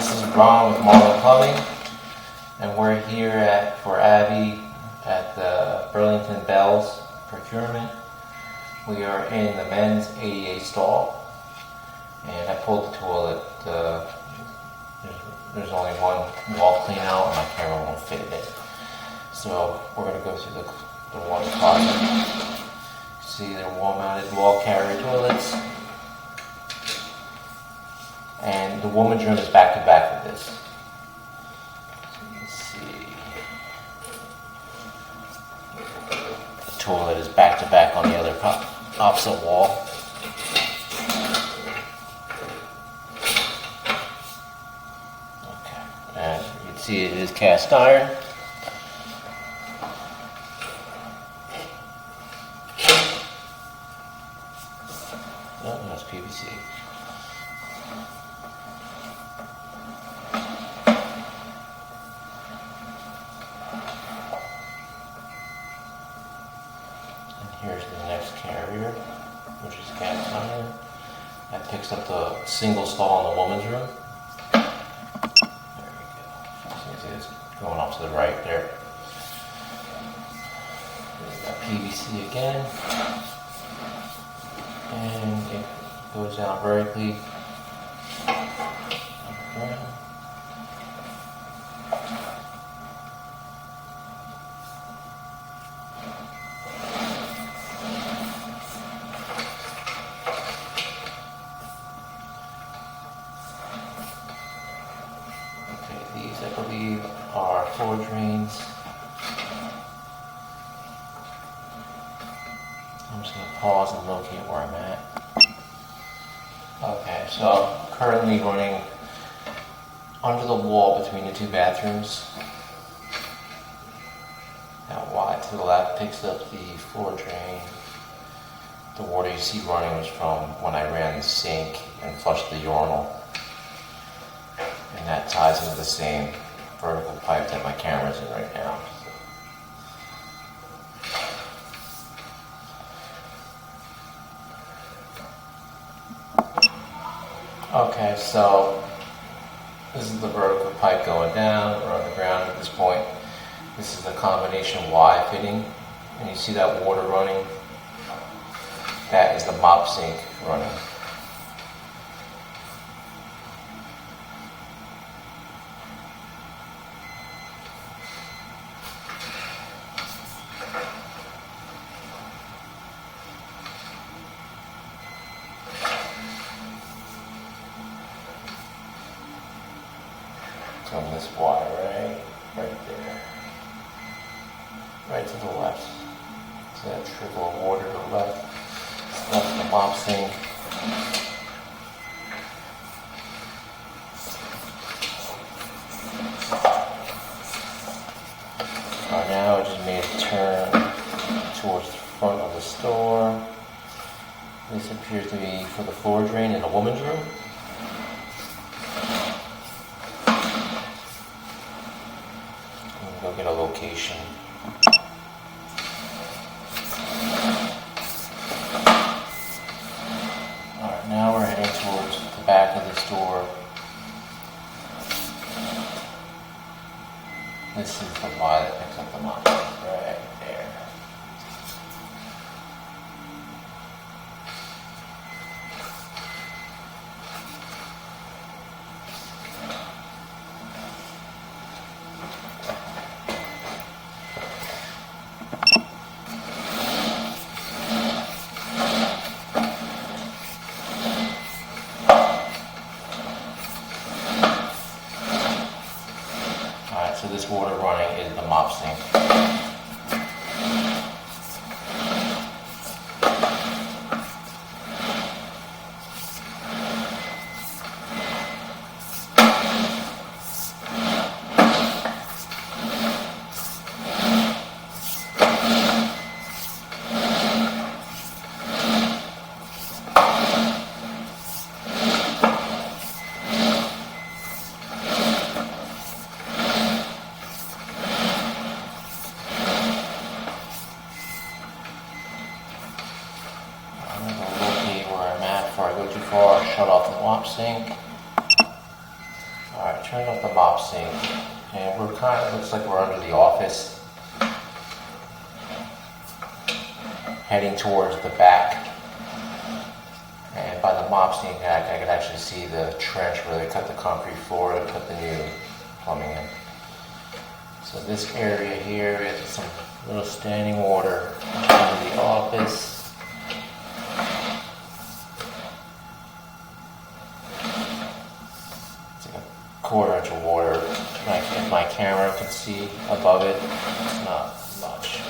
This is Ron with Marlin Plumbing, and we're here for Abby at the Burlington Bells procurement. We are in the men's ADA stall, and I pulled the toilet. There's only one wall clean out, and my camera won't fit it. So we're going to go through the water closet. See, they're wall-mounted wall carrier toilets. And the woman's room is back to back with this. Let's see. The toilet is back to back on the other opposite wall. Okay. And you can see it is cast iron. Oh, that's PVC. Here's the next carrier, which is cast iron. That picks up the single stall in the woman's room. There we go. You can see it's going off to the right there. There's that PVC again. And it goes down vertically. Underground. These, I believe, are floor drains. I'm just going to pause and locate where I'm at. Okay, so I'm currently running under the wall between the two bathrooms. That wide to the left picks up the floor drain. The water you see running was from when I ran the sink and flushed the urinal. And that ties into the same vertical pipe that my camera's in right now. Okay, so this is the vertical pipe going down. We're underground at this point. This is a combination Y fitting. And you see that water running? That is the mop sink running. From this water right there, right to the left. So that trickle of water to the left. That's the mop sink. Now I just made a turn towards the front of the store. This appears to be for the floor drain in the woman's room. Go get a location. Alright, now we're heading towards the back of the store. This is the Y that picks up the mop right there. So this water running is the mop sink. before I go too far, shut off the mop sink. Alright, turn off the mop sink. And we're kind of, looks like we're under the office. Heading towards the back. And by the mop sink, I could actually see the trench where they cut the concrete floor to put the new plumbing in. So this area here is some little standing water under the office. It's like a quarter-inch of water. If my camera can see above it, it's not much.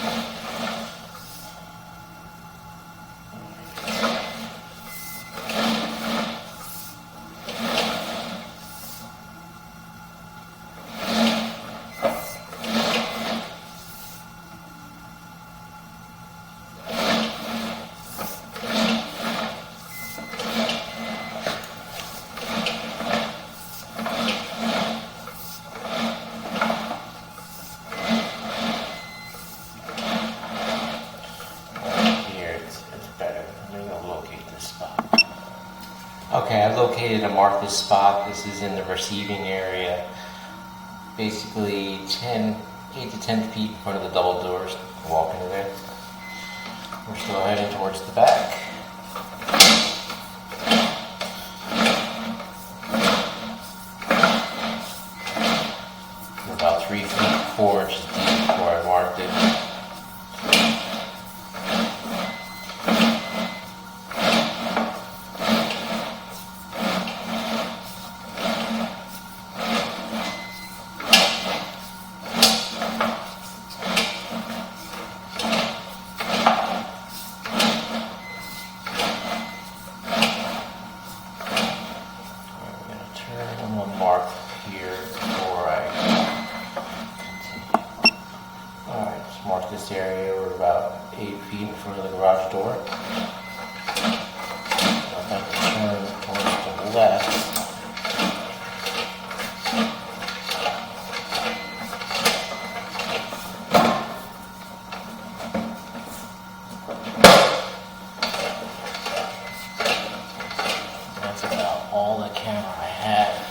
Okay, I located and marked this spot. This is in the receiving area. Basically 8 to 10 feet in front of the double doors. Walk into there. We're still heading towards the back. We're about 3 feet, 4 inches deep before I marked it. I'm going to mark here before I continue. Alright, just mark this area. We're about 8 feet in front of the garage door. I'm going to turn towards the left. That's about all the camera I have.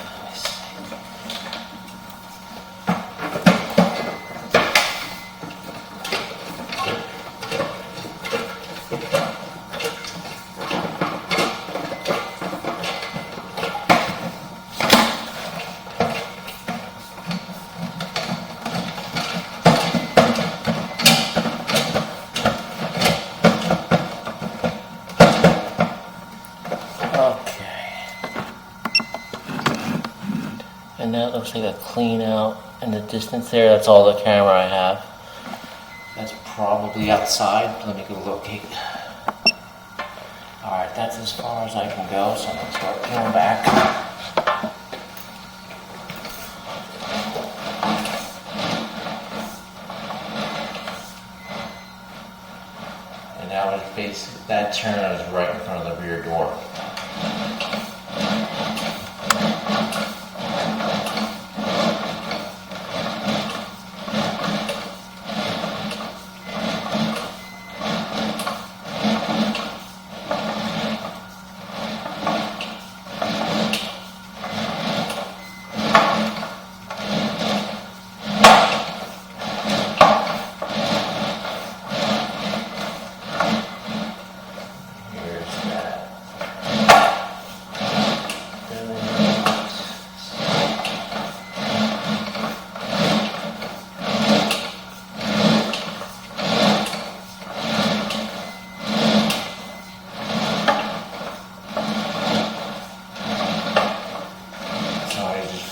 And that looks like a clean out in the distance there. That's all the camera I have. That's probably outside. Let me go locate. Alright, that's as far as I can go, so I'm going to start peeling back. And now it's basically, that turn is right in front of the rear door.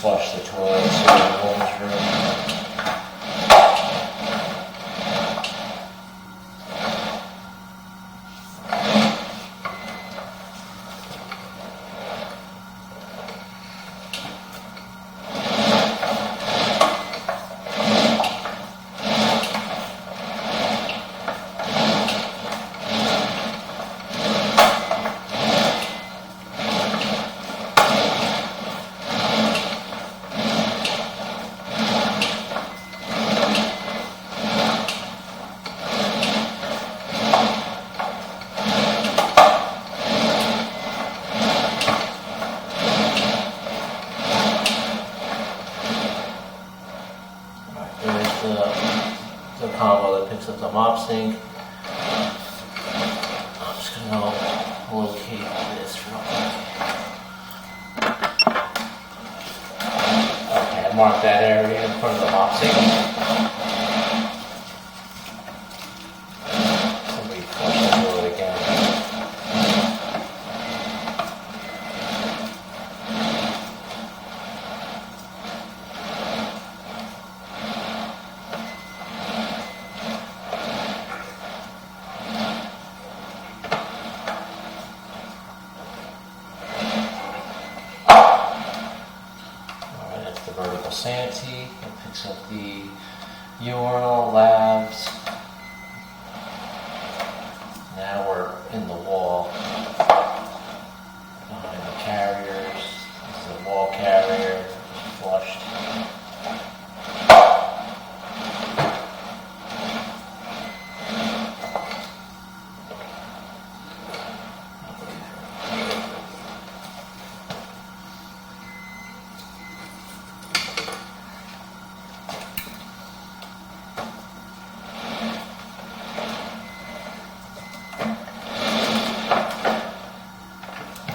Flush the toilet so the woman's room. combo that picks up the mop sink. I'm just gonna go locate this real quick. Okay, I marked that area in front of the mop sink. Somebody flush the toilet again. Alright, that's the vertical sanity. It picks up the urinal, labs. Now we're in the wall behind the carriers. This is a wall carrier, just flushed.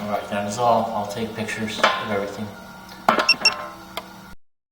Alright, that is all. I'll take pictures of everything.